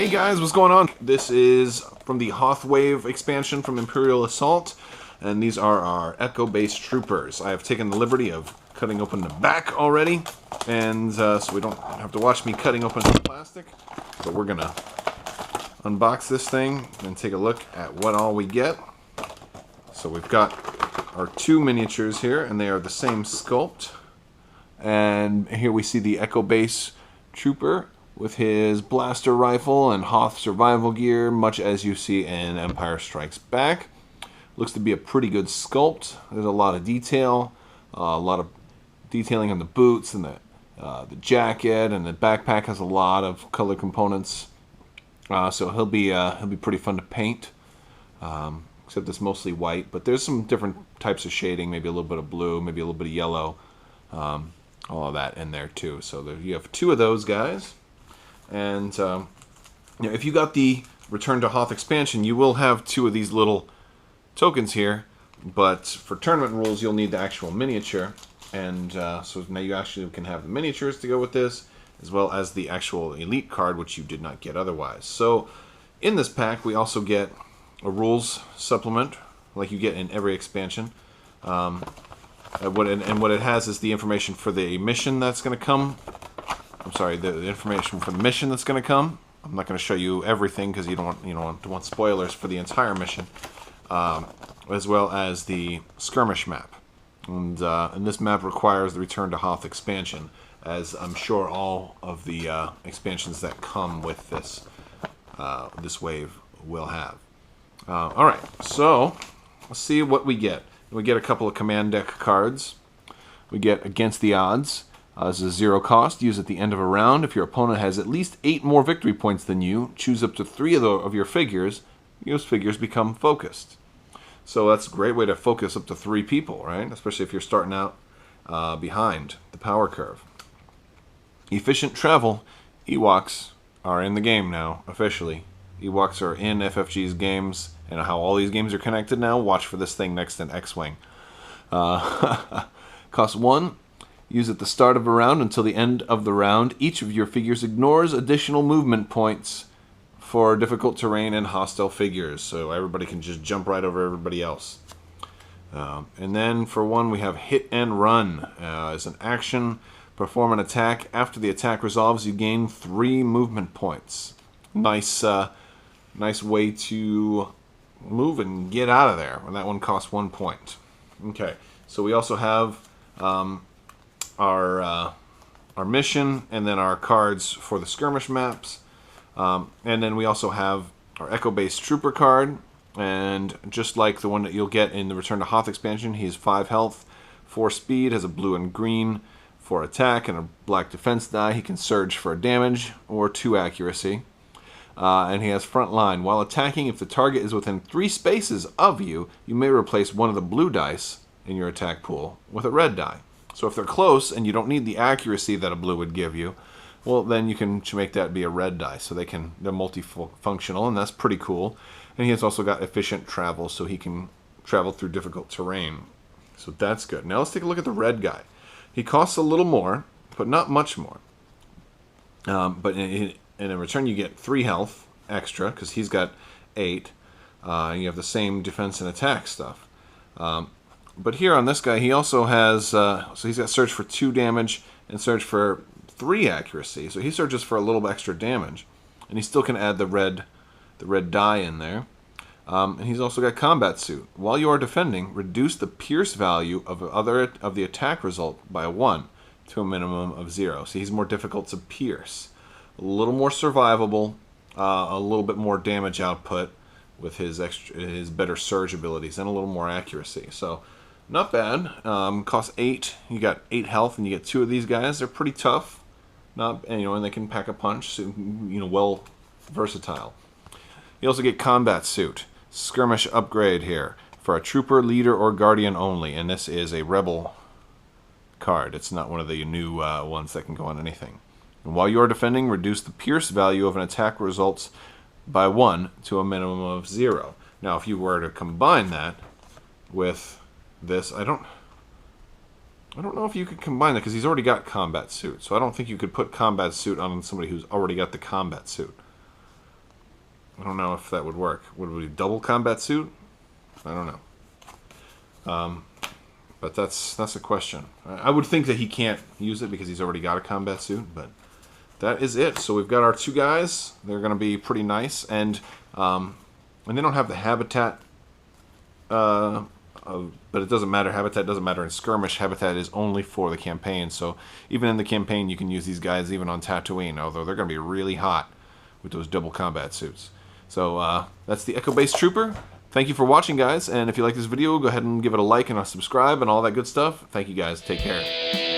Hey guys, what's going on? This is from the Hoth Wave expansion from Imperial Assault, and these are our Echo-based troopers. I have taken the liberty of cutting open the back already, and so we don't have to watch me cutting open the plastic. But we're gonna unbox this thing and take a look at what all we get. So we've got our two miniatures here, and they are the same sculpt. And here we see the Echo-based trooper with his blaster rifle and Hoth survival gear, much as you see in Empire Strikes Back. Looks to be a pretty good sculpt. There's a lot of detail, a lot of detailing on the boots and the jacket, and the backpack has a lot of color components. So he'll be pretty fun to paint. Except it's mostly white, but there's some different types of shading, maybe a little bit of blue, maybe a little bit of yellow, all of that in there too. So there, you have two of those guys. And if you got the Return to Hoth expansion, you will have two of these little tokens here, but for tournament rules you'll need the actual miniature, and so now you actually can have the miniatures to go with this, as well as the actual elite card, which you did not get otherwise. So in this pack we also get a rules supplement, like you get in every expansion. What it has is the information for the mission that's going to come. I'm sorry, the information for the mission that's going to come. I'm not going to show you everything because you don't want spoilers for the entire mission, as well as the skirmish map. And this map requires the Return to Hoth expansion, as I'm sure all of the expansions that come with this wave will have. All right, so let's see what we get. We get a couple of command deck cards. We get Against the Odds. This is a 0 cost. Use at the end of a round. If your opponent has at least 8 more victory points than you, choose up to 3 of your figures. Those figures become focused. So that's a great way to focus up to 3 people, right? Especially if you're starting out behind the power curve. Efficient Travel. Ewoks are in the game now, officially. Ewoks are in FFG's games, and how all these games are connected now. Watch for this thing next in X-Wing. Cost 1. Use at the start of a round until the end of the round. Each of your figures ignores additional movement points for difficult terrain and hostile figures, so everybody can just jump right over everybody else. And then for 1 we have Hit and Run. As an action, perform an attack. After the attack resolves, you gain 3 movement points. Nice way to move and get out of there. And that one costs 1 point. Okay, so we also have our mission, and then our cards for the skirmish maps, and then we also have our Echo-based trooper card, and just like the one that you'll get in the Return to Hoth expansion, he has 5 health, 4 speed, has a blue and green for attack, and a black defense die. He can surge for damage or 2 accuracy, and he has front line. While attacking, if the target is within 3 spaces of you, you may replace one of the blue dice in your attack pool with a red die. So if they're close and you don't need the accuracy that a blue would give you, well, then you can make that be a red die. So they're multifunctional, and that's pretty cool. And he has also got Efficient Travel, so he can travel through difficult terrain. So that's good. Now let's take a look at the red guy. He costs a little more, but not much more. But in return, you get 3 health extra, because he's got 8. And you have the same defense and attack stuff. But here on this guy, he also has, so he's got Surge for 2 damage and Surge for 3 accuracy. So he surges for a little extra damage. And he still can add the red die in there. And he's also got Combat Suit. While you are defending, reduce the Pierce value of the attack result by 1 to a minimum of 0. So he's more difficult to pierce. A little more survivable, a little bit more damage output with his better surge abilities, and a little more accuracy. So not bad. Costs 8. You got 8 health, and you get 2 of these guys. They're pretty tough. And they can pack a punch. So, well versatile. You also get Combat Suit. Skirmish upgrade here for a trooper, leader, or guardian only. And this is a rebel card. It's not one of the new ones that can go on anything. And while you are defending, reduce the pierce value of an attack results by 1 to a minimum of 0. Now, if you were to combine that with this, I don't know if you could combine that, because he's already got Combat Suit. So I don't think you could put Combat Suit on somebody who's already got the Combat Suit. I don't know if that would work. Would it be double combat suit? I don't know. But that's a question. I would think that he can't use it because he's already got a combat suit, but that is it. So we've got our two guys. They're going to be pretty nice, and they don't have the habitat, but it doesn't matter. Habitat doesn't matter in skirmish. Habitat is only for the campaign. So even in the campaign, you can use these guys even on Tatooine, although they're going to be really hot with those double combat suits. So that's the Echo-based Trooper. Thank you for watching, guys, and if you like this video, go ahead and give it a like and a subscribe and all that good stuff. Thank you, guys. Take care.